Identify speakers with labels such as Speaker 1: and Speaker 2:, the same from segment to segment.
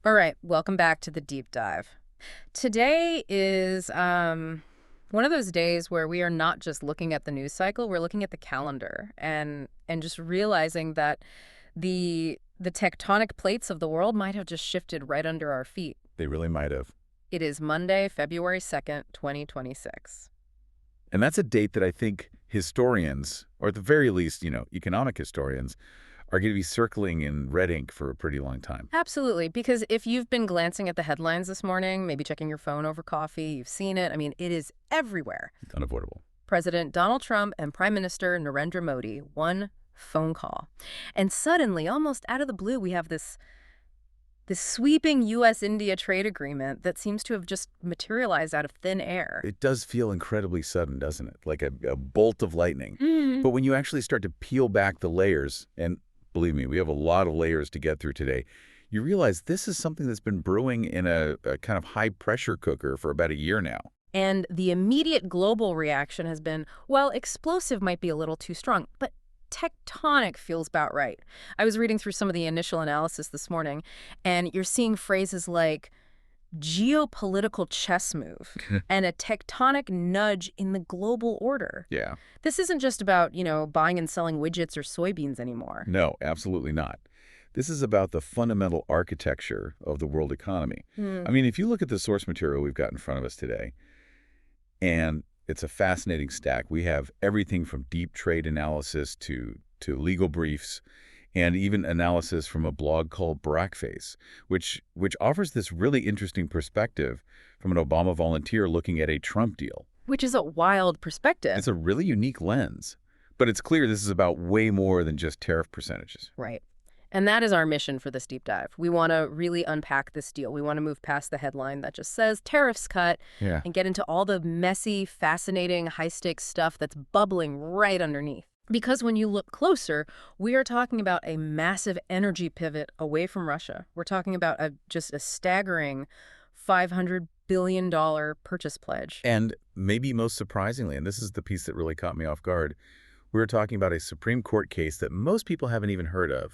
Speaker 1: All right, welcome back to the deep dive. Today is one of those days where we are not just looking at the news cycle, we're looking at the calendar and just realizing that the tectonic plates of the world might have just shifted right under our feet.
Speaker 2: They really might have.
Speaker 1: It is Monday, February 2nd, 2026.
Speaker 2: And that's a date that I think historians, or at the very least, economic historians, are going to be circling in red ink for a pretty long time.
Speaker 1: Absolutely, because if you've been glancing at the headlines this morning, maybe checking your phone over coffee, you've seen it. I mean, it is everywhere.
Speaker 2: It's unavoidable.
Speaker 1: President Donald Trump and Prime Minister Narendra Modi, one phone call. And suddenly, almost out of the blue, we have this sweeping U.S.-India trade agreement that seems to have just materialized out of thin air.
Speaker 2: It does feel incredibly sudden, doesn't it? Like a bolt of lightning.
Speaker 1: Mhm.
Speaker 2: But when you actually start to peel back the layers, and believe me, we have a lot of layers to get through today, you realize this is something that's been brewing in a kind of high-pressure cooker for about a year now.
Speaker 1: And the immediate global reaction has been, well, explosive might be a little too strong, but tectonic feels about right. I was reading through some of the initial analysis this morning, and you're seeing phrases like geopolitical chess move and a tectonic nudge in the global order.
Speaker 2: Yeah.
Speaker 1: This isn't just about, buying and selling widgets or soybeans anymore.
Speaker 2: No, absolutely not. This is about the fundamental architecture of the world economy. I mean, if you look at the source material we've got in front of us today, and it's a fascinating stack. We have everything from deep trade analysis to legal briefs, and even analysis from a blog called Brackface, which offers this really interesting perspective from an Obama volunteer looking at a Trump deal.
Speaker 1: Which is a wild perspective.
Speaker 2: It's a really unique lens. But it's clear this is about way more than just tariff percentages.
Speaker 1: Right. And that is our mission for this deep dive. We want to really unpack this deal. We want to move past the headline that just says tariffs cut
Speaker 2: Yeah.
Speaker 1: and get into all the messy, fascinating, high-stakes stuff that's bubbling right underneath. Because when you look closer, we are talking about a massive energy pivot away from Russia. We're talking about just a staggering $500 billion purchase pledge.
Speaker 2: And maybe most surprisingly, and this is the piece that really caught me off guard, we're talking about a Supreme Court case that most people haven't even heard of,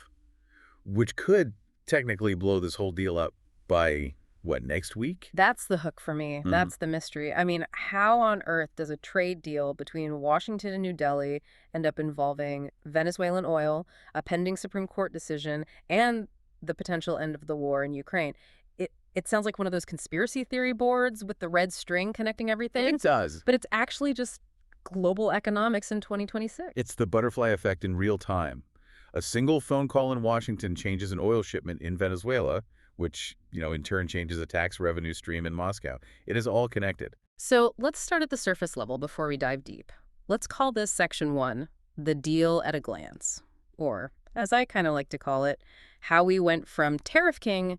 Speaker 2: which could technically blow this whole deal up by, what, next week?
Speaker 1: That's the hook for me. That's the mystery. I mean, how on earth does a trade deal between Washington and New Delhi end up involving Venezuelan oil, a pending Supreme Court decision, and the potential end of the war in Ukraine? It sounds like one of those conspiracy theory boards with the red string connecting everything.
Speaker 2: It does.
Speaker 1: But it's actually just global economics in 2026.
Speaker 2: It's the butterfly effect in real time. A single phone call in Washington changes an oil shipment in Venezuela, which, in turn changes a tax revenue stream in Moscow. It is all connected.
Speaker 1: So let's start at the surface level before we dive deep. Let's call this Section 1, the deal at a glance. Or, as I kind of like to call it, how we went from tariff king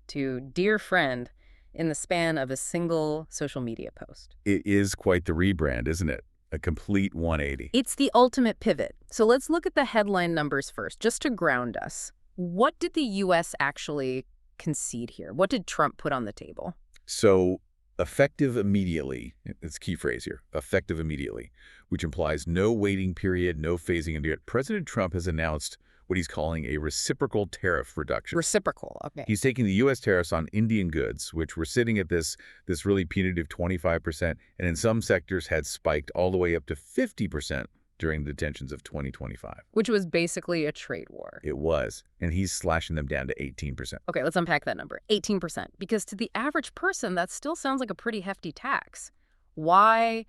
Speaker 1: to dear friend in the span of a single social media post.
Speaker 2: It is quite the rebrand, isn't it? A complete 180.
Speaker 1: It's the ultimate pivot. So let's look at the headline numbers first, just to ground us. What did the U.S. actually concede here? What did Trump put on the table?
Speaker 2: So, effective immediately, it's key phrase here, effective immediately, which implies no waiting period, no phasing into it. President Trump has announced what he's calling a reciprocal tariff reduction.
Speaker 1: Reciprocal, okay.
Speaker 2: He's taking the U.S. tariffs on Indian goods, which were sitting at this really punitive 25%, and in some sectors had spiked all the way up to 50% during the tensions of 2025.
Speaker 1: Which was basically a trade war.
Speaker 2: It was, and he's slashing them down to 18%.
Speaker 1: Okay, let's unpack that number, 18%. Because to the average person, that still sounds like a pretty hefty tax. Why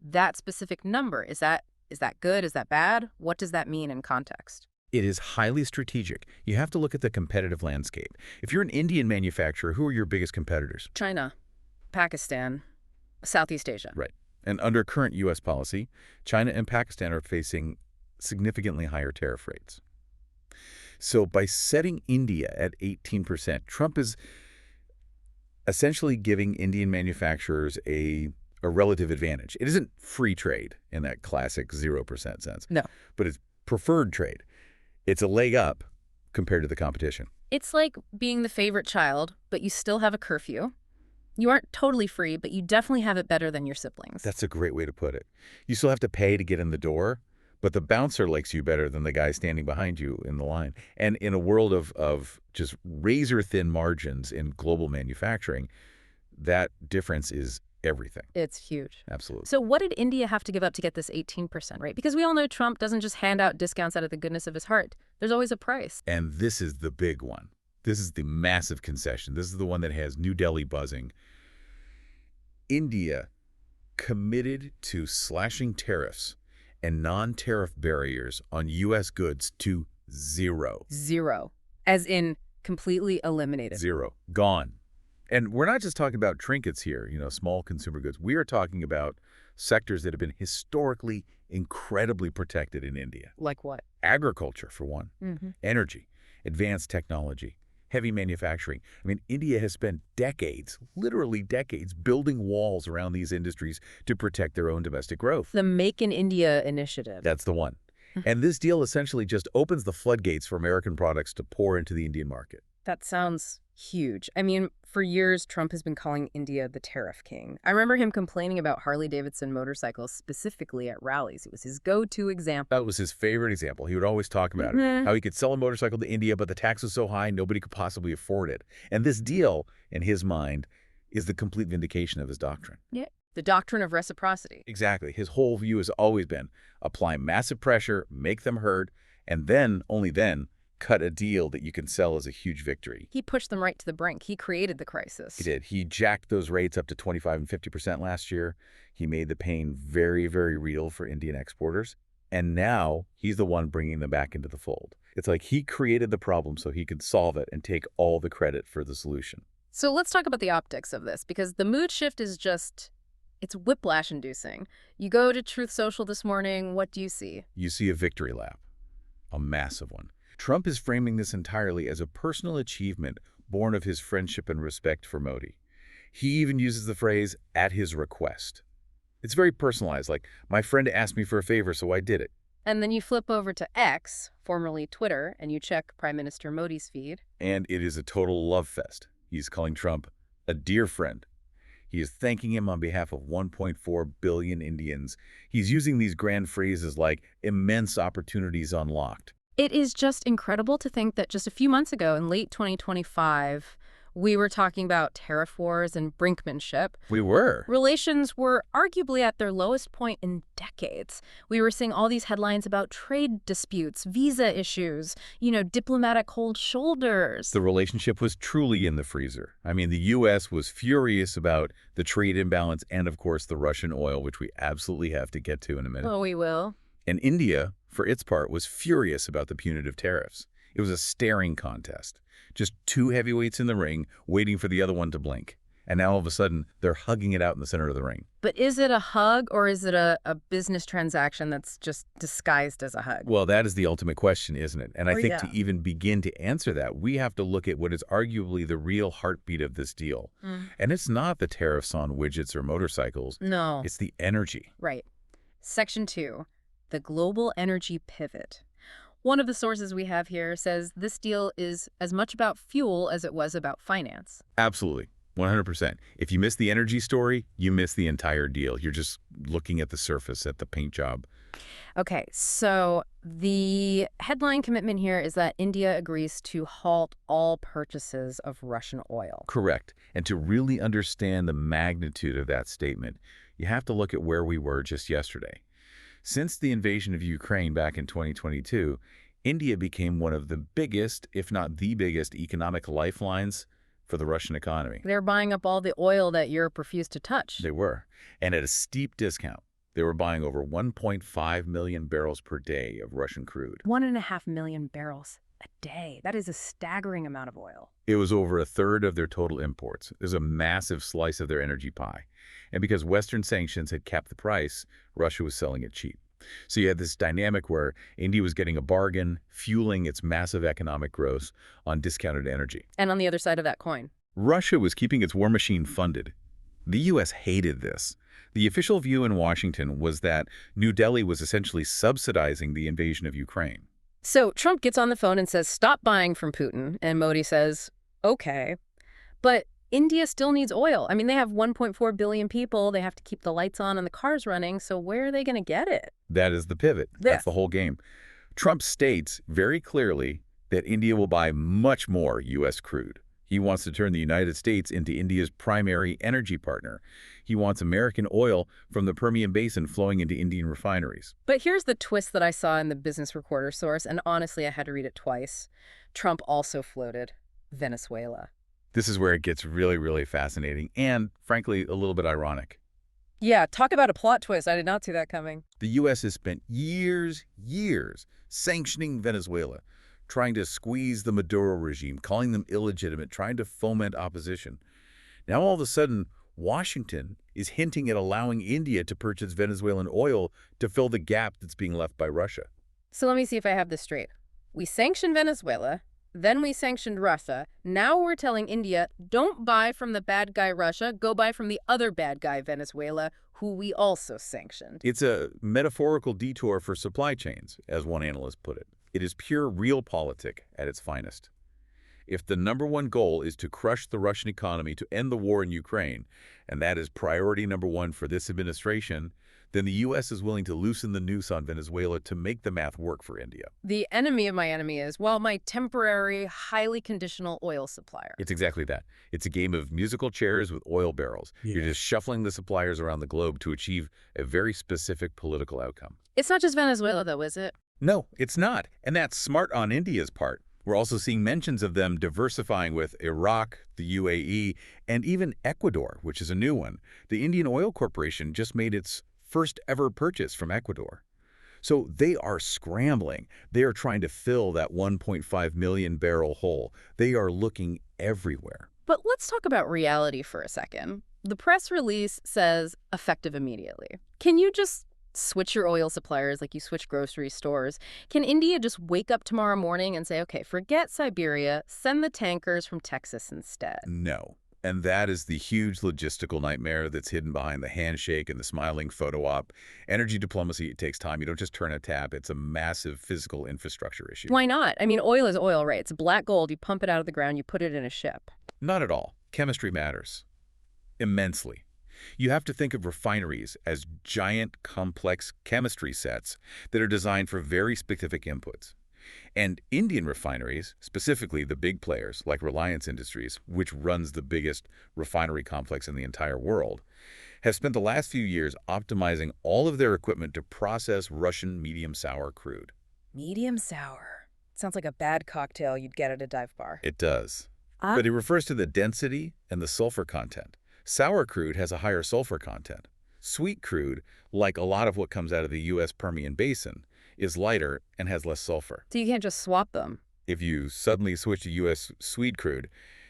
Speaker 1: that specific number? Is that good? Is that bad? What does that mean in context?
Speaker 2: It is highly strategic. You have to look at the competitive landscape. If you're an Indian manufacturer, who are your biggest competitors?
Speaker 1: China, Pakistan, Southeast Asia.
Speaker 2: Right. And under current U.S. policy, China and Pakistan are facing significantly higher tariff rates. So by setting India at 18%, Trump is essentially giving Indian manufacturers a relative advantage. It isn't free trade in that classic 0% sense.
Speaker 1: No.
Speaker 2: But it's preferred trade. It's a leg up compared to the competition.
Speaker 1: It's like being the favorite child, but you still have a curfew. You aren't totally free, but you definitely have it better than your siblings.
Speaker 2: That's a great way to put it. You still have to pay to get in the door, But the bouncer likes you better than the guy standing behind you in the line. And in a world of just razor-thin margins in global manufacturing, that difference is everything.
Speaker 1: It's huge.
Speaker 2: Absolutely.
Speaker 1: So what did India have to give up to get this 18% rate? Because we all know Trump doesn't just hand out discounts out of the goodness of his heart. There's always a price.
Speaker 2: And this is the big one. This is the massive concession. This is the one that has New Delhi buzzing. India committed to slashing tariffs and non-tariff barriers on U.S. goods to zero.
Speaker 1: Zero. As in completely eliminated.
Speaker 2: Zero. Gone. And we're not just talking about trinkets here, small consumer goods. We are talking about sectors that have been historically incredibly protected in India.
Speaker 1: Like what?
Speaker 2: Agriculture, for one. Energy, advanced technology, heavy manufacturing. I mean, India has spent decades, literally decades, building walls around these industries to protect their own domestic growth.
Speaker 1: The Make in India initiative.
Speaker 2: That's the one. And this deal essentially just opens the floodgates for American products to pour into the Indian market.
Speaker 1: That sounds huge. I mean, for years, Trump has been calling India the tariff king. I remember him complaining about Harley-Davidson motorcycles, specifically at rallies. It was his go-to example.
Speaker 2: That was his favorite example. He would always talk about it, how he could sell a motorcycle to India, but the tax was so high, nobody could possibly afford it. And this deal, in his mind, is the complete vindication of his doctrine.
Speaker 1: Yeah. The doctrine of reciprocity.
Speaker 2: Exactly. His whole view has always been apply massive pressure, make them hurt, and then, only then, cut a deal that you can sell as a huge victory.
Speaker 1: He pushed them right to the brink. He created the crisis.
Speaker 2: He did. He jacked those rates up to 25 and 50% last year. He made the pain very, very real for Indian exporters. And now he's the one bringing them back into the fold. It's like he created the problem so he could solve it and take all the credit for the solution.
Speaker 1: So let's talk about the optics of this, because the mood shift is just, it's whiplash-inducing. You go to Truth Social this morning, what do you see?
Speaker 2: You see a victory lap, a massive one. Trump is framing this entirely as a personal achievement born of his friendship and respect for Modi. He even uses the phrase, at his request. It's very personalized, like, my friend asked me for a favor, so I did it.
Speaker 1: And then you flip over to X, formerly Twitter, and you check Prime Minister Modi's feed.
Speaker 2: And it is a total love fest. He's calling Trump a dear friend. He is thanking him on behalf of 1.4 billion Indians. He's using these grand phrases like immense opportunities unlocked.
Speaker 1: It is just incredible to think that just a few months ago, in late 2025, we were talking about tariff wars and brinkmanship.
Speaker 2: We were.
Speaker 1: Relations were arguably at their lowest point in decades. We were seeing all these headlines about trade disputes, visa issues, diplomatic cold shoulders.
Speaker 2: The relationship was truly in the freezer. I mean, the U.S. was furious about the trade imbalance and, of course, the Russian oil, which we absolutely have to get to in a minute.
Speaker 1: Oh, we will.
Speaker 2: And India, for its part, was furious about the punitive tariffs. It was a staring contest. Just two heavyweights in the ring, waiting for the other one to blink. And now all of a sudden, they're hugging it out in the center of the ring.
Speaker 1: But is it a hug or is it a business transaction that's just disguised as a hug?
Speaker 2: Well, that is the ultimate question, isn't it? And I think
Speaker 1: yeah.
Speaker 2: to even begin to answer that, we have to look at what is arguably the real heartbeat of this deal. And it's not the tariffs on widgets or motorcycles.
Speaker 1: No.
Speaker 2: It's the energy.
Speaker 1: Right. Section 2, the global energy pivot. One of the sources we have here says this deal is as much about fuel as it was about finance.
Speaker 2: Absolutely. 100%. If you miss the energy story, you miss the entire deal. You're just looking at the surface, at the paint job.
Speaker 1: Okay, so the headline commitment here is that India agrees to halt all purchases of Russian oil.
Speaker 2: Correct. And to really understand the magnitude of that statement, you have to look at where we were just yesterday. Since the invasion of Ukraine back in 2022, India became one of the biggest, if not the biggest, economic lifelines for the Russian economy.
Speaker 1: They're buying up all the oil that Europe refused to touch.
Speaker 2: They were. And at a steep discount. They were buying over 1.5 million barrels per day of Russian crude.
Speaker 1: 1.5 million barrels a day. That is a staggering amount of oil.
Speaker 2: It was over a third of their total imports. It was a massive slice of their energy pie. And because Western sanctions had capped the price, Russia was selling it cheap. So you had this dynamic where India was getting a bargain, fueling its massive economic growth on discounted energy.
Speaker 1: And on the other side of that coin,
Speaker 2: Russia was keeping its war machine funded. The U.S. hated this. The official view in Washington was that New Delhi was essentially subsidizing the invasion of Ukraine.
Speaker 1: So Trump gets on the phone and says, stop buying from Putin. And Modi says, okay. But India still needs oil. I mean, they have 1.4 billion people. They have to keep the lights on and the cars running. So where are they going to get it?
Speaker 2: That is the pivot. That's
Speaker 1: This.
Speaker 2: the whole game. Trump states very clearly that India will buy much more U.S. crude. He wants to turn the United States into India's primary energy partner. He wants American oil from the Permian Basin flowing into Indian refineries.
Speaker 1: But here's the twist that I saw in the Business Recorder source, and honestly, I had to read it twice. Trump also floated Venezuela.
Speaker 2: This is where it gets really, really fascinating and, frankly, a little bit ironic.
Speaker 1: Yeah, talk about a plot twist. I did not see that coming.
Speaker 2: The U.S. has spent years sanctioning Venezuela, trying to squeeze the Maduro regime, calling them illegitimate, trying to foment opposition. Now, all of a sudden, Washington is hinting at allowing India to purchase Venezuelan oil to fill the gap that's being left by Russia.
Speaker 1: So let me see if I have this straight. We sanctioned Venezuela, then we sanctioned Russia. Now we're telling India, don't buy from the bad guy Russia, go buy from the other bad guy Venezuela, who we also sanctioned.
Speaker 2: It's a metaphorical detour for supply chains, as one analyst put it. It is pure realpolitik at its finest. If the #1 goal is to crush the Russian economy to end the war in Ukraine, and that is priority #1 for this administration, then the U.S. is willing to loosen the noose on Venezuela to make the math work for India.
Speaker 1: The enemy of my enemy is, well, my temporary, highly conditional oil supplier.
Speaker 2: It's exactly that. It's a game of musical chairs with oil barrels.
Speaker 1: Yeah.
Speaker 2: You're just shuffling the suppliers around the globe to achieve a very specific political outcome.
Speaker 1: It's not just Venezuela, though, is it?
Speaker 2: No, it's not. And that's smart on India's part. We're also seeing mentions of them diversifying with Iraq, the UAE, and even Ecuador, which is a new one. The Indian Oil Corporation just made its first ever purchase from Ecuador. So they are scrambling. They are trying to fill that 1.5 million barrel hole. They are looking everywhere.
Speaker 1: But let's talk about reality for a second. The press release says effective immediately. Can you just switch your oil suppliers like you switch grocery stores? Can India just wake up tomorrow morning and say, okay, forget Siberia, send the tankers from Texas instead?
Speaker 2: No. And that is the huge logistical nightmare that's hidden behind the handshake and the smiling photo op. Energy diplomacy, it takes time. You don't just turn a tap. It's a massive physical infrastructure issue.
Speaker 1: Why not? I mean, oil is oil, right? It's black gold. You pump it out of the ground, you put it in a ship.
Speaker 2: Not at all. Chemistry matters. Immensely. You have to think of refineries as giant, complex chemistry sets that are designed for very specific inputs. And Indian refineries, specifically the big players like Reliance Industries, which runs the biggest refinery complex in the entire world, have spent the last few years optimizing all of their equipment to process Russian medium sour crude.
Speaker 1: Medium sour. Sounds like a bad cocktail you'd get at a dive bar.
Speaker 2: It does. But it refers to the density and the sulfur content. Sour crude has a higher sulfur content. Sweet crude, like a lot of what comes out of the U.S. Permian Basin, is lighter and has less sulfur.
Speaker 1: So you can't just swap them.
Speaker 2: If you suddenly switch to U.S. sweet crude,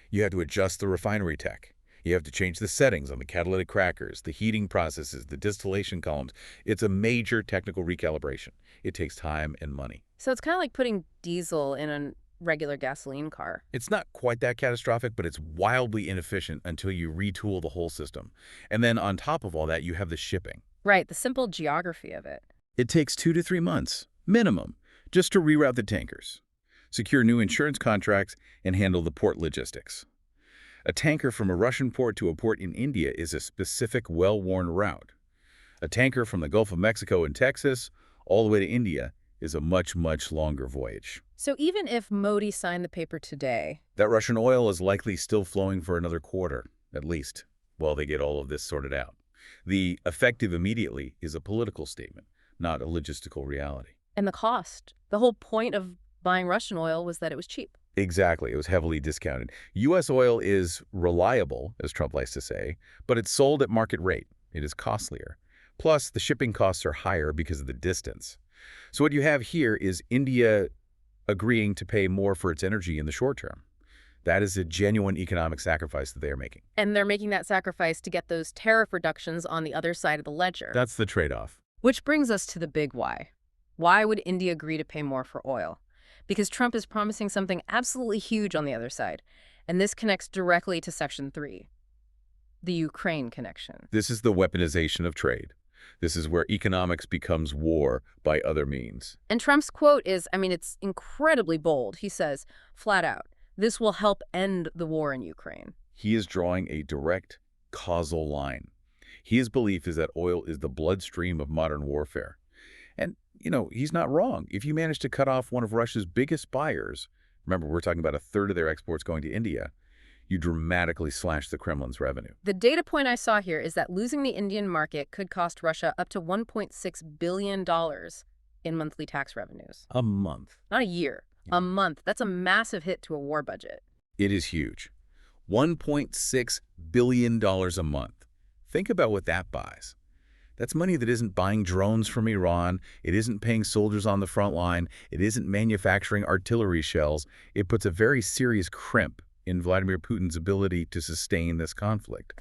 Speaker 2: you have to adjust the refinery tech. You have to change the settings on the catalytic crackers, the heating processes, the distillation columns. It's a major technical recalibration. It takes time and money.
Speaker 1: So it's kind of like putting diesel in a regular gasoline car.
Speaker 2: It's not quite that catastrophic, but it's wildly inefficient until you retool the whole system. And then on top of all that, you have the shipping.
Speaker 1: Right, the simple geography of it.
Speaker 2: It takes 2 to 3 months, minimum, just to reroute the tankers, secure new insurance contracts, and handle the port logistics. A tanker from a Russian port to a port in India is a specific, well-worn route. A tanker from the Gulf of Mexico and Texas all the way to India is a much, much longer voyage.
Speaker 1: So even if Modi signed the paper today,
Speaker 2: That Russian oil is likely still flowing for another quarter, at least, while they get all of this sorted out. The effective immediately is a political statement, not a logistical reality.
Speaker 1: and the cost, the whole point of buying Russian oil was that it was cheap.
Speaker 2: Exactly. It was heavily discounted. U.S. oil is reliable, as Trump likes to say, but it's sold at market rate. It is costlier. Plus, the shipping costs are higher because of the distance. So what you have here is India agreeing to pay more for its energy in the short term. That is a genuine economic sacrifice that they are making.
Speaker 1: And they're making that sacrifice to get those tariff reductions on the other side of the ledger.
Speaker 2: That's the trade-off.
Speaker 1: Which brings us to the big why. Why would India agree to pay more for oil? Because Trump is promising something absolutely huge on the other side. And this connects directly to Section 3, the Ukraine connection.
Speaker 2: This is the weaponization of trade. This is where economics becomes war by other means.
Speaker 1: And Trump's quote is, it's incredibly bold. He says, flat out, this will help end the war in Ukraine.
Speaker 2: He is drawing a direct causal line. His belief is that oil is the bloodstream of modern warfare. And, he's not wrong. If you manage to cut off one of Russia's biggest buyers, remember, we're talking about a third of their exports going to India, you dramatically slash the Kremlin's revenue.
Speaker 1: The data point I saw here is that losing the Indian market could cost Russia up to $1.6 billion in monthly tax revenues.
Speaker 2: A month.
Speaker 1: Not a year,
Speaker 2: Yeah.
Speaker 1: a month. That's a massive hit to a war budget.
Speaker 2: It is huge. $1.6 billion a month. Think about what that buys. That's money that isn't buying drones from Iran, it isn't paying soldiers on the front line, it isn't manufacturing artillery shells. It puts a very serious crimp in Vladimir Putin's ability to sustain this conflict.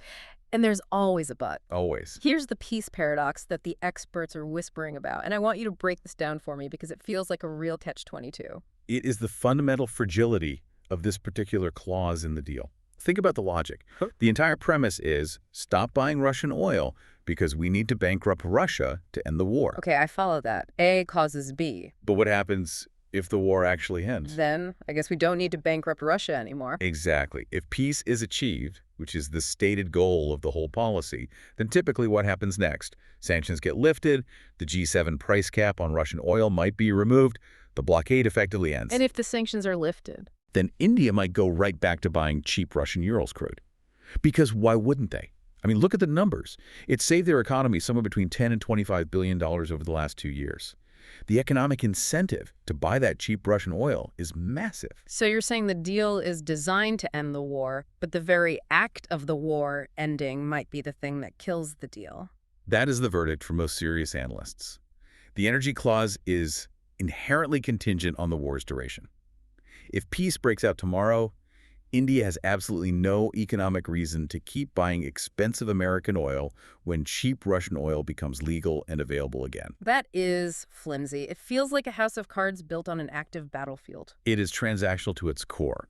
Speaker 1: And there's always a but.
Speaker 2: Always.
Speaker 1: Here's the peace paradox that the experts are whispering about, and I want you to break this down for me because it feels like a real catch-22.
Speaker 2: It is the fundamental fragility of this particular clause in the deal. Think about the logic. The entire premise is stop buying Russian oil because we need to bankrupt Russia to end the war.
Speaker 1: Okay, I follow that. A causes B.
Speaker 2: But what happens if the war actually ends?
Speaker 1: Then I guess we don't need to bankrupt Russia anymore.
Speaker 2: Exactly. If peace is achieved, which is the stated goal of the whole policy, then typically what happens next? Sanctions get lifted, the G7 price cap on Russian oil might be removed, the blockade effectively ends.
Speaker 1: And if the sanctions are lifted?
Speaker 2: Then India might go right back to buying cheap Russian Urals crude. Because why wouldn't they? I mean, look at the numbers. It saved their economy somewhere between $10 and $25 billion over the last 2 years. The economic incentive to buy that cheap Russian oil is massive.
Speaker 1: So you're saying the deal is designed to end the war, but the very act of the war ending might be the thing that kills the deal.
Speaker 2: That is the verdict for most serious analysts. The energy clause is inherently contingent on the war's duration. If peace breaks out tomorrow, India has absolutely no economic reason to keep buying expensive American oil when cheap Russian oil becomes legal and available again.
Speaker 1: That is flimsy. It feels like a house of cards built on an active battlefield.
Speaker 2: It is transactional to its core.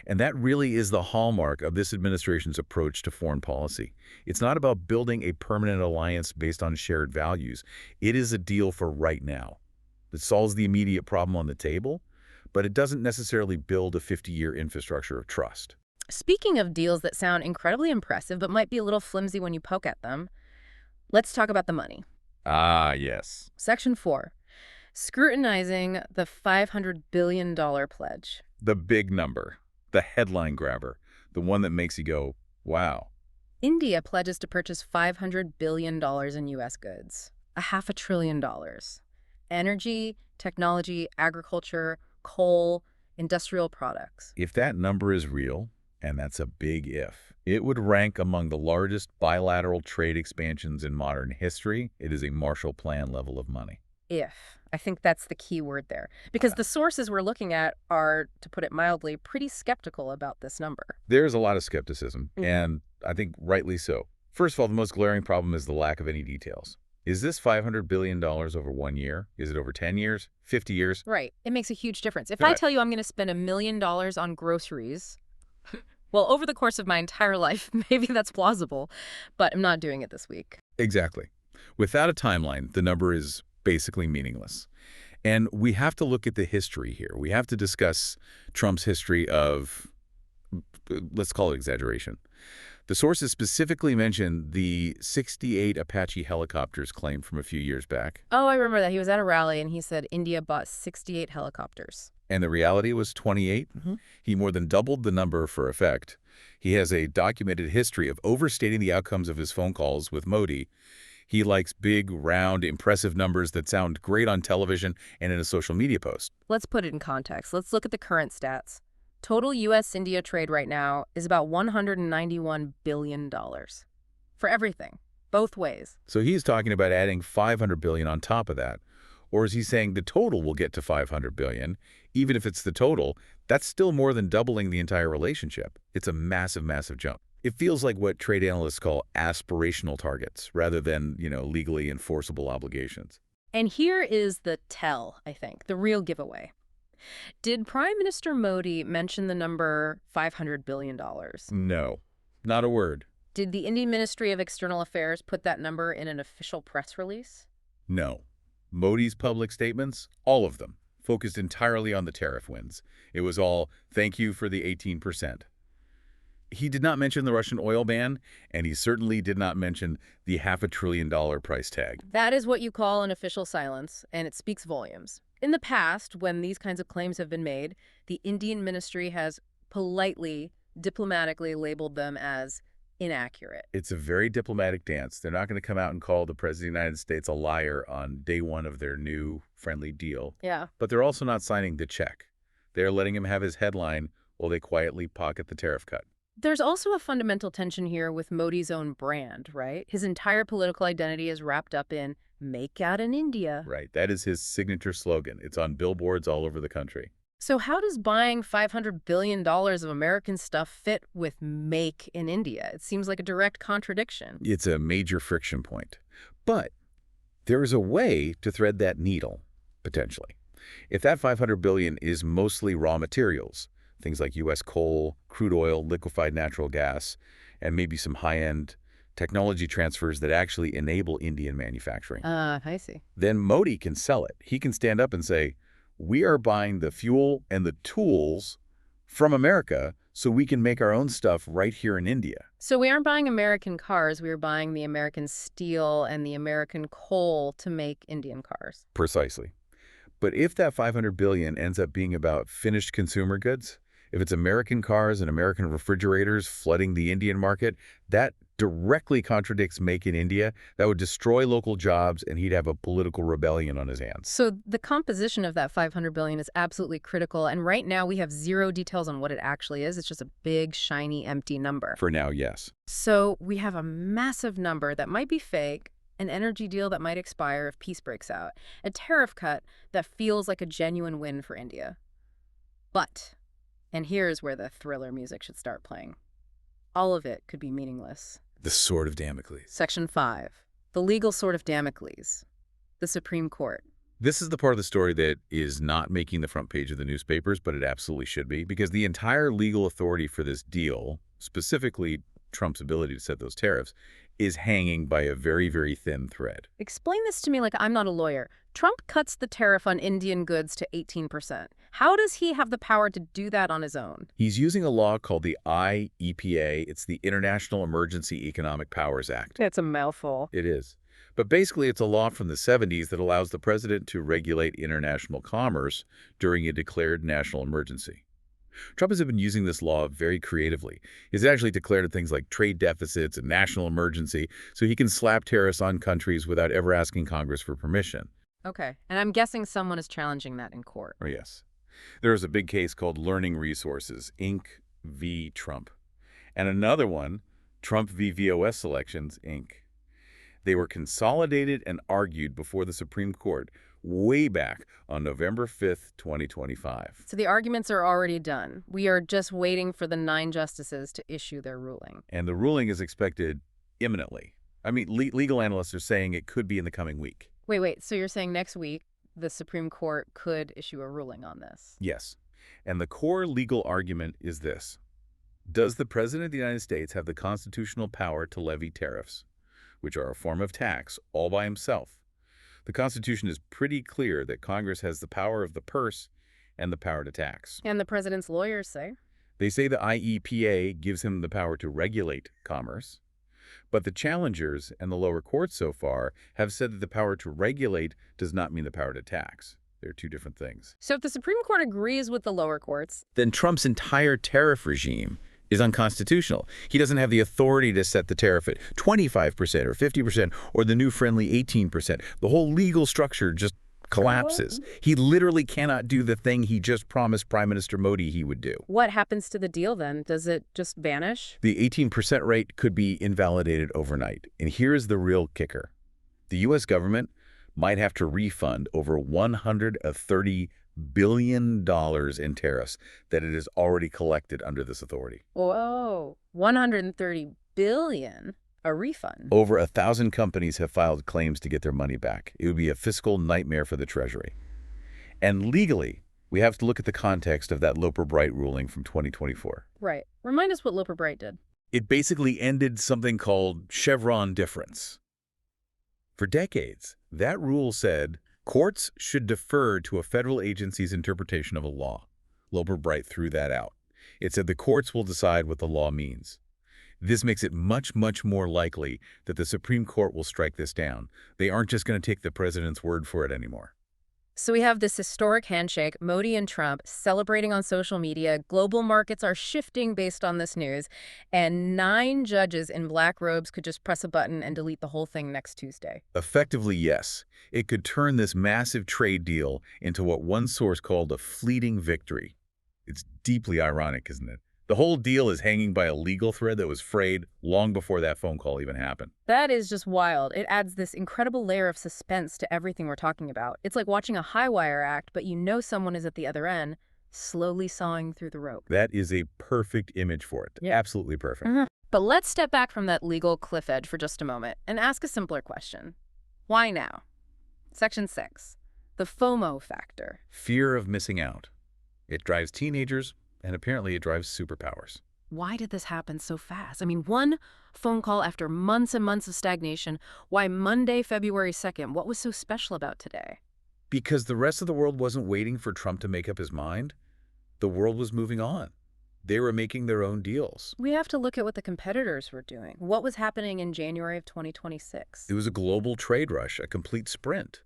Speaker 2: And that really is the hallmark of this administration's approach to foreign policy. It's not about building a permanent alliance based on shared values. It is a deal for right now. It solves the immediate problem on the table, but it doesn't necessarily build a 50-year infrastructure of trust.
Speaker 1: Speaking of deals that sound incredibly impressive but might be a little flimsy when you poke at them, let's talk about the money.
Speaker 2: Ah, yes.
Speaker 1: Section 4, scrutinizing the $500 billion pledge.
Speaker 2: The big number, the headline grabber, the one that makes you go, wow.
Speaker 1: India pledges to purchase $500 billion in U.S. goods, $500 billion. Energy, technology, agriculture, coal, industrial products.
Speaker 2: If that number is real, and that's a big if, it would rank among the largest bilateral trade expansions in modern history. It is a Marshall Plan level of money.
Speaker 1: If. I think that's the key word there. Because the sources we're looking at are, to put it mildly, pretty skeptical about this number.
Speaker 2: There's a lot of skepticism, and I think rightly so. First of all, the most glaring problem is the lack of any details. Is this $500 billion over 1 year? Is it over 10 years? 50 years?
Speaker 1: Right. It makes a huge difference. If I tell you I'm going to spend $1 million on groceries, well, over the course of my entire life, maybe that's plausible, but I'm not doing it this week.
Speaker 2: Exactly. Without a timeline, the number is basically meaningless. And we have to look at the history here. We have to discuss Trump's history of, let's call it exaggeration. The sources specifically mentioned the 68 Apache helicopters claimed from a few years back.
Speaker 1: Oh, I remember that. He was at a rally and he said India bought 68 helicopters.
Speaker 2: And the reality was 28. He more than doubled the number for effect. He has a documented history of overstating the outcomes of his phone calls with Modi. He likes big, round, impressive numbers that sound great on television and in a social media post.
Speaker 1: Let's put it in context. Let's look at the current stats. Total U.S.-India trade right now is about $191 billion. For everything, both ways.
Speaker 2: So he's talking about adding $500 billion on top of that. Or is he saying the total will get to $500 billion? Even if it's the total, that's still more than doubling the entire relationship. It's a massive, massive jump. It feels like what trade analysts call aspirational targets rather than, legally enforceable obligations.
Speaker 1: And here is the tell, I think, the real giveaway. Did Prime Minister Modi mention the number $500 billion?
Speaker 2: No, not a word.
Speaker 1: Did the Indian Ministry of External Affairs put that number in an official press release?
Speaker 2: No. Modi's public statements, all of them, focused entirely on the tariff wins. It was all, thank you for the 18%. He did not mention the Russian oil ban, and he certainly did not mention the $500 billion price tag.
Speaker 1: That is what you call an official silence, and it speaks volumes. In the past, when these kinds of claims have been made, the Indian ministry has politely, diplomatically labeled them as inaccurate.
Speaker 2: It's a very diplomatic dance. They're not going to come out and call the President of the United States a liar on day one of their new friendly deal.
Speaker 1: Yeah.
Speaker 2: But they're also not signing the check. They're letting him have his headline while they quietly pocket the tariff cut.
Speaker 1: There's also a fundamental tension here with Modi's own brand, right? His entire political identity is wrapped up in "Make out in India."
Speaker 2: Right. That is his signature slogan. It's on billboards all over the country.
Speaker 1: So how does buying $500 billion of American stuff fit with "Make in India"? It seems like a direct contradiction.
Speaker 2: It's a major friction point. But there is a way to thread that needle, potentially. If that $500 billion is mostly raw materials, things like U.S. coal, crude oil, liquefied natural gas, and maybe some high-end technology transfers that actually enable Indian manufacturing,
Speaker 1: I see.
Speaker 2: then Modi can sell it. He can stand up and say, we are buying the fuel and the tools from America so we can make our own stuff right here in India.
Speaker 1: So we aren't buying American cars, we are buying the American steel and the American coal to make Indian cars.
Speaker 2: Precisely. But if that $500 billion ends up being about finished consumer goods, if it's American cars and American refrigerators flooding the Indian market, that directly contradicts Make in India. That would destroy local jobs, and he'd have a political rebellion on his hands.
Speaker 1: So the composition of that $500 billion is absolutely critical, and right now we have zero details on what it actually is. It's just a big, shiny, empty number.
Speaker 2: For now, yes.
Speaker 1: So we have a massive number that might be fake, an energy deal that might expire if peace breaks out, a tariff cut that feels like a genuine win for India. But, and here's where the thriller music should start playing, all of it could be meaningless.
Speaker 2: The sword of Damocles.
Speaker 1: Section 5. The legal sword of Damocles. The Supreme Court.
Speaker 2: This is the part of the story that is not making the front page of the newspapers, but it absolutely should be, because the entire legal authority for this deal, specifically Trump's ability to set those tariffs, is hanging by a very, very thin thread.
Speaker 1: Explain this to me like I'm not a lawyer. Trump cuts the tariff on Indian goods to 18%. How does he have the power to do that on his own?
Speaker 2: He's using a law called the IEPA. It's the International Emergency Economic Powers Act.
Speaker 1: That's a mouthful.
Speaker 2: It is. But basically, it's a law from the 70s that allows the president to regulate international commerce during a declared national emergency. Trump has been using this law very creatively. He's actually declared things like trade deficits and national emergency so he can slap tariffs on countries without ever asking Congress for permission.
Speaker 1: Okay, and I'm guessing someone is challenging that in court.
Speaker 2: Oh, yes. There is a big case called Learning Resources, Inc. v. Trump. And another one, Trump v. VOS Elections, Inc. They were consolidated and argued before the Supreme Court way back on November 5th, 2025.
Speaker 1: So the arguments are already done. We are just waiting for the 9 justices to issue their ruling.
Speaker 2: And the ruling is expected imminently. I mean, legal analysts are saying it could be in the coming week.
Speaker 1: Wait, so you're saying next week the Supreme Court could issue a ruling on this?
Speaker 2: Yes. And the core legal argument is this. Does the President of the United States have the constitutional power to levy tariffs, which are a form of tax, all by himself? The Constitution is pretty clear that Congress has the power of the purse and the power to tax.
Speaker 1: And the president's lawyers say?
Speaker 2: They say the IEPA gives him the power to regulate commerce, but the challengers and the lower courts so far have said that the power to regulate does not mean the power to tax. They're two different things.
Speaker 1: So if the Supreme Court agrees with the lower courts,
Speaker 2: then Trump's entire tariff regime is unconstitutional. He doesn't have the authority to set the tariff at 25% or 50% or the new friendly 18%. The whole legal structure just collapses. He literally cannot do the thing he just promised Prime Minister Modi he would do.
Speaker 1: what happens to the deal then? Does it just vanish?
Speaker 2: The 18% rate could be invalidated overnight. And here's the real kicker. The U.S. government might have to refund over $130 billion in tariffs that it has already collected under this authority.
Speaker 1: Whoa, $130 billion? A refund?
Speaker 2: Over 1,000 companies have filed claims to get their money back. It would be a fiscal nightmare for the Treasury. And legally, we have to look at the context of that Loper-Bright ruling from 2024.
Speaker 1: Right. Remind us what Loper-Bright did.
Speaker 2: It basically ended something called Chevron deference. For decades, that rule said courts should defer to a federal agency's interpretation of a law. Loper-Bright threw that out. It said the courts will decide what the law means. This makes it much, much more likely that the Supreme Court will strike this down. They aren't just going to take the president's word for it anymore.
Speaker 1: So we have this historic handshake, Modi and Trump celebrating on social media. Global markets are shifting based on this news. And 9 judges in black robes could just press a button and delete the whole thing next Tuesday.
Speaker 2: Effectively, yes. It could turn this massive trade deal into what one source called a fleeting victory. It's deeply ironic, isn't it? The whole deal is hanging by a legal thread that was frayed long before that phone call even happened.
Speaker 1: That is just wild. It adds this incredible layer of suspense to everything we're talking about. It's like watching a high wire act, but you know someone is at the other end, slowly sawing through the rope.
Speaker 2: That is a perfect image for it.
Speaker 1: Yeah.
Speaker 2: Absolutely perfect.
Speaker 1: But let's step back from that legal cliff edge for just a moment and ask a simpler question. Why now? Section 6, the FOMO factor.
Speaker 2: Fear of missing out. It drives teenagers, and apparently it drives superpowers.
Speaker 1: Why did this happen so fast? I mean, one phone call after months and months of stagnation. Why Monday, February 2nd? What was so special about today?
Speaker 2: Because the rest of the world wasn't waiting for Trump to make up his mind. The world was moving on. They were making their own deals.
Speaker 1: We have to look at what the competitors were doing. What was happening in January of 2026?
Speaker 2: It was a global trade rush, a complete sprint.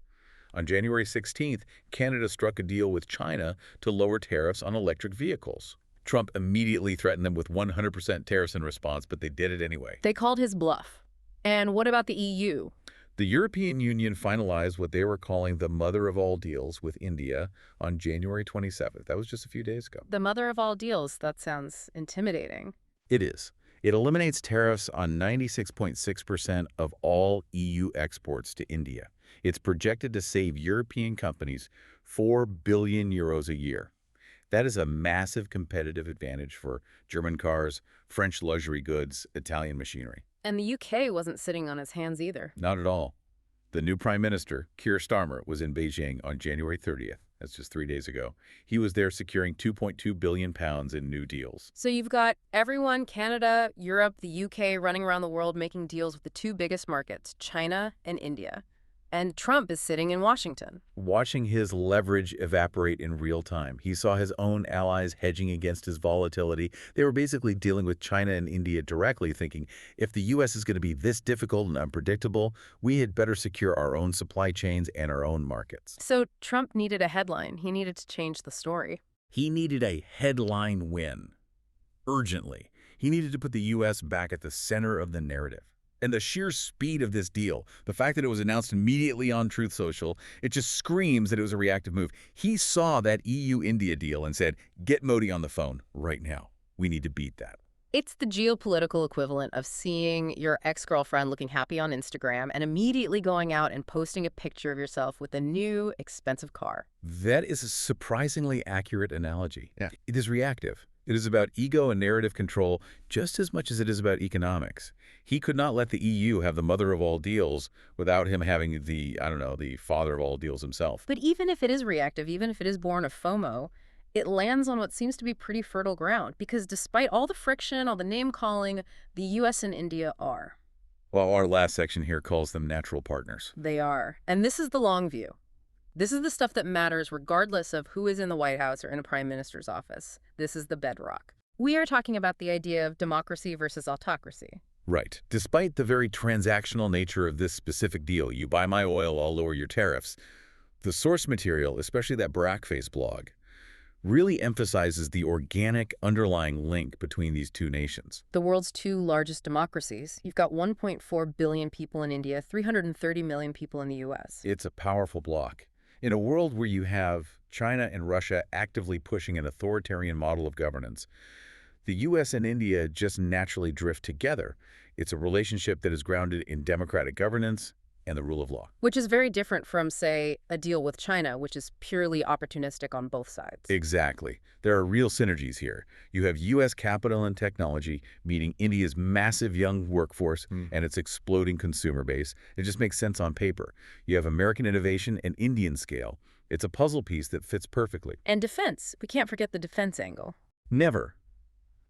Speaker 2: On January 16th, Canada struck a deal with China to lower tariffs on electric vehicles. Trump immediately threatened them with 100% tariffs in response, but they did it anyway.
Speaker 1: They called his bluff. And what about the EU?
Speaker 2: The European Union finalized what they were calling the mother of all deals with India on January 27th. That was just a few days ago.
Speaker 1: The mother of all deals. That sounds intimidating.
Speaker 2: It is. It eliminates tariffs on 96.6% of all EU exports to India. It's projected to save European companies 4 billion euros a year. That is a massive competitive advantage for German cars, French luxury goods, Italian machinery.
Speaker 1: And the UK wasn't sitting on its hands either.
Speaker 2: Not at all. The new Prime Minister, Keir Starmer, was in Beijing on January 30th. That's just 3 days ago. He was there securing £2.2 billion in new deals.
Speaker 1: So you've got everyone, Canada, Europe, the UK, running around the world making deals with the 2 biggest markets, China and India. And Trump is sitting in Washington.
Speaker 2: Watching his leverage evaporate in real time. He saw his own allies hedging against his volatility. They were basically dealing with China and India directly, thinking, if the U.S. is going to be this difficult and unpredictable, we had better secure our own supply chains and our own markets.
Speaker 1: So Trump needed a headline. He needed to change the story.
Speaker 2: He needed a headline win. Urgently. He needed to put the U.S. back at the center of the narrative. And the sheer speed of this deal, the fact that it was announced immediately on Truth Social, it just screams that it was a reactive move. He saw that EU-India deal and said, get Modi on the phone right now. We need to beat that.
Speaker 1: It's the geopolitical equivalent of seeing your ex-girlfriend looking happy on Instagram and immediately going out and posting a picture of yourself with a new, expensive car.
Speaker 2: That is a surprisingly accurate analogy.
Speaker 3: Yeah.
Speaker 2: It is reactive. It is about ego and narrative control just as much as it is about economics. He could not let the EU have the mother of all deals without him having the father of all deals himself.
Speaker 1: But even if it is reactive, even if it is born of FOMO, it lands on what seems to be pretty fertile ground, because despite all the friction, all the name-calling, the U.S. and India are.
Speaker 2: Well, our last section here calls them natural partners.
Speaker 1: They are. And this is the long view. This is the stuff that matters regardless of who is in the White House or in a prime minister's office. This is the bedrock. We are talking about the idea of democracy versus autocracy.
Speaker 2: Right. Despite the very transactional nature of this specific deal, you buy my oil, I'll lower your tariffs, the source material, especially that Brackface blog, really emphasizes the organic underlying link between these two nations.
Speaker 1: The world's 2 largest democracies. You've got 1.4 billion people in India, 330 million people in the U.S.
Speaker 2: It's a powerful bloc. In a world where you have China and Russia actively pushing an authoritarian model of governance, the U.S. and India just naturally drift together. It's a relationship that is grounded in democratic governance and the rule of law.
Speaker 1: Which is very different from, say, a deal with China, which is purely opportunistic on both sides.
Speaker 2: Exactly. There are real synergies here. You have U.S. capital and technology meeting India's massive young workforce and its exploding consumer base. It just makes sense on paper. You have American innovation and Indian scale. It's a puzzle piece that fits perfectly.
Speaker 1: And defense. We can't forget the defense angle.
Speaker 2: Never.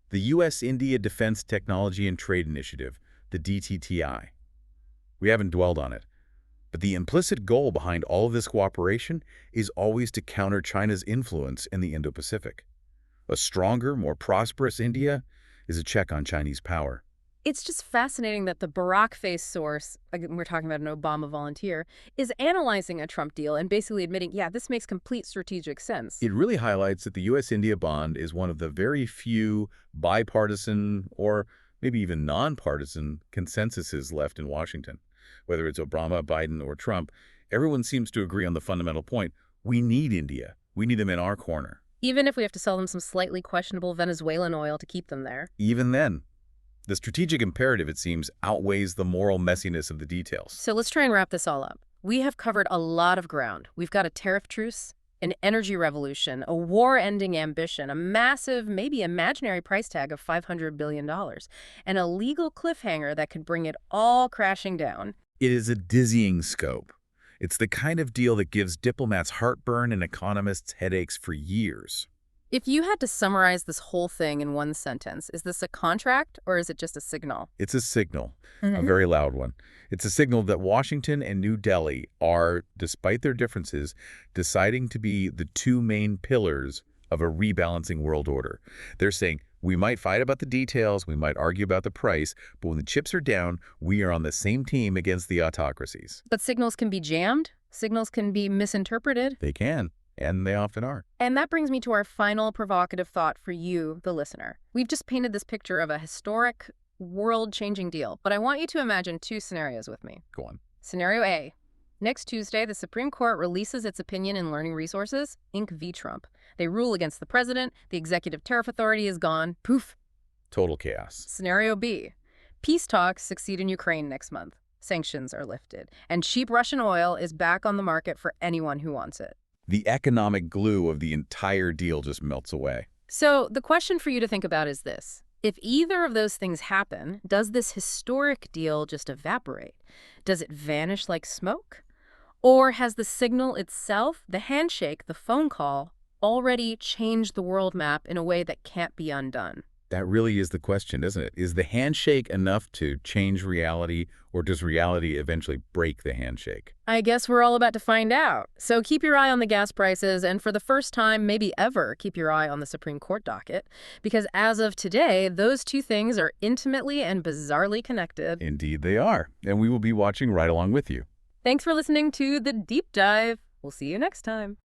Speaker 2: The U.S.-India Defense Technology and Trade Initiative, the DTTI. We haven't dwelled on it, but the implicit goal behind all of this cooperation is always to counter China's influence in the Indo-Pacific. A stronger, more prosperous India is a check on Chinese power.
Speaker 1: It's just fascinating that the Barack-faced source, again, we're talking about an Obama volunteer, is analyzing a Trump deal and basically admitting, yeah, this makes complete strategic sense.
Speaker 2: It really highlights that the U.S.-India bond is one of the very few bipartisan or maybe even nonpartisan consensuses left in Washington. Whether it's Obama, Biden, or Trump, everyone seems to agree on the fundamental point. We need India. We need them in our corner.
Speaker 1: Even if we have to sell them some slightly questionable Venezuelan oil to keep them there.
Speaker 2: Even then, the strategic imperative, it seems, outweighs the moral messiness of the details.
Speaker 1: So let's try and wrap this all up. We have covered a lot of ground. We've got a tariff truce, an energy revolution, a war-ending ambition, a massive, maybe imaginary price tag of $500 billion, and a legal cliffhanger that could bring it all crashing down.
Speaker 2: It is a dizzying scope. It's the kind of deal that gives diplomats heartburn and economists headaches for years.
Speaker 1: If you had to summarize this whole thing in one sentence, is this a contract or is it just a signal?
Speaker 2: It's a signal, a very loud one. It's a signal that Washington and New Delhi are, despite their differences, deciding to be the two main pillars of a rebalancing world order. They're saying, we might fight about the details, we might argue about the price, but when the chips are down, we are on the same team against the autocracies.
Speaker 1: But signals can be jammed. Signals can be misinterpreted.
Speaker 2: They can, and they often are.
Speaker 1: And that brings me to our final provocative thought for you, the listener. We've just painted this picture of a historic, world-changing deal, but I want you to imagine two scenarios with me.
Speaker 2: Go on.
Speaker 1: Scenario A. Next Tuesday, the Supreme Court releases its opinion in Learning Resources, Inc. v. Trump. They rule against the president, the executive tariff authority is gone, poof.
Speaker 2: Total chaos.
Speaker 1: Scenario B. Peace talks succeed in Ukraine next month. Sanctions are lifted, and cheap Russian oil is back on the market for anyone who wants it.
Speaker 2: The economic glue of the entire deal just melts away.
Speaker 1: So the question for you to think about is this. If either of those things happen, does this historic deal just evaporate? Does it vanish like smoke? Or has the signal itself, the handshake, the phone call, already changed the world map in a way that can't be undone?
Speaker 2: That really is the question, isn't it? Is the handshake enough to change reality, or does reality eventually break the handshake?
Speaker 1: I guess we're all about to find out. So keep your eye on the gas prices, and for the first time, maybe ever, keep your eye on the Supreme Court docket. Because as of today, those two things are intimately and bizarrely connected.
Speaker 2: Indeed they are, and we will be watching right along with you.
Speaker 1: Thanks for listening to The Deep Dive. We'll see you next time.